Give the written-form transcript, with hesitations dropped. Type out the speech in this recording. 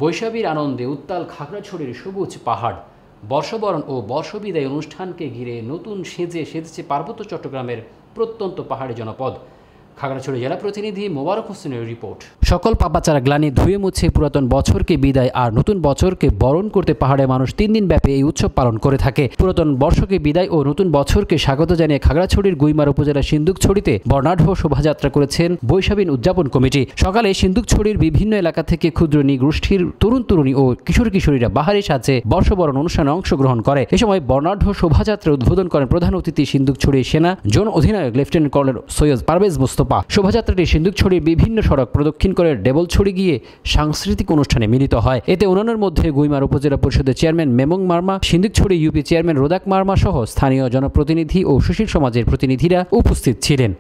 বৈশাখীর আনন্দে উত্তাল খাগড়াছড়ির সবুজ পাহাড়। বর্ষবরণ ও বর্ষবিদায় অনুষ্ঠানকে ঘিরে নতুন সেজেছে পার্বত্য চট্টগ্রামের প্রত্যন্ত পাহাড়ি জনপদ। খাগড়াছড়ি জেলা প্রতিনিধি মোবারক হোসেনের রিপোর্ট। সকল পাপাচারা গ্লানি ধুয়ে মুছে পুরাতন বছরকে বিদায় আর নতুন বছরকে বরণ করতে পাহাড়ে মানুষ 3 দিন ব্যাপী এই উৎসব পালন করে থাকে। পুরাতন বর্ষকে বিদায় ও নতুন বছরকে স্বাগত জানিয়ে খাগড়াছড়ির গুইমারা উপজেলার সিন্দুকছড়িতে বর্ণাঢ্য শোভাযাত্রা করেছেন বৈশাখী উদযাপন কমিটি। সকালে সিন্দুকছড়ির বিভিন্ন এলাকা থেকে ক্ষুদ্র নৃগোষ্ঠীর তরুণ তরুণী ও কিশোরীরা বাহারি সাজে বর্ষবরণ অনুষ্ঠানে অংশগ্রহণ করে। এ সময় বর্ণাঢ্য শোভাযাত্রা উদ্বোধন করেন প্রধান অতিথি সিন্দুকছড়ি সেনা জোন অধিনায়ক লেফটেন্যান্ট কর্নেল সৈয়দ পারভেজ মোস্তফা। শোভাযাত্রাটি সিন্দুকছড়ির বিভিন্ন সড়ক প্রদক্ষিণ করে ডেবলছড়ি গিয়ে সাংস্কৃতিক অনুষ্ঠানে মিলিত হয়। এতে অন্যান্যের মধ্যে গুইমারা উপজেলা পরিষদের chairman Memong Marma, Sindukchhari UP chairman Rodak Marma সহ স্থানীয় জনপ্রতিনিধি ও সুশীল সমাজের প্রতিনিধিরা উপস্থিত ছিলেন।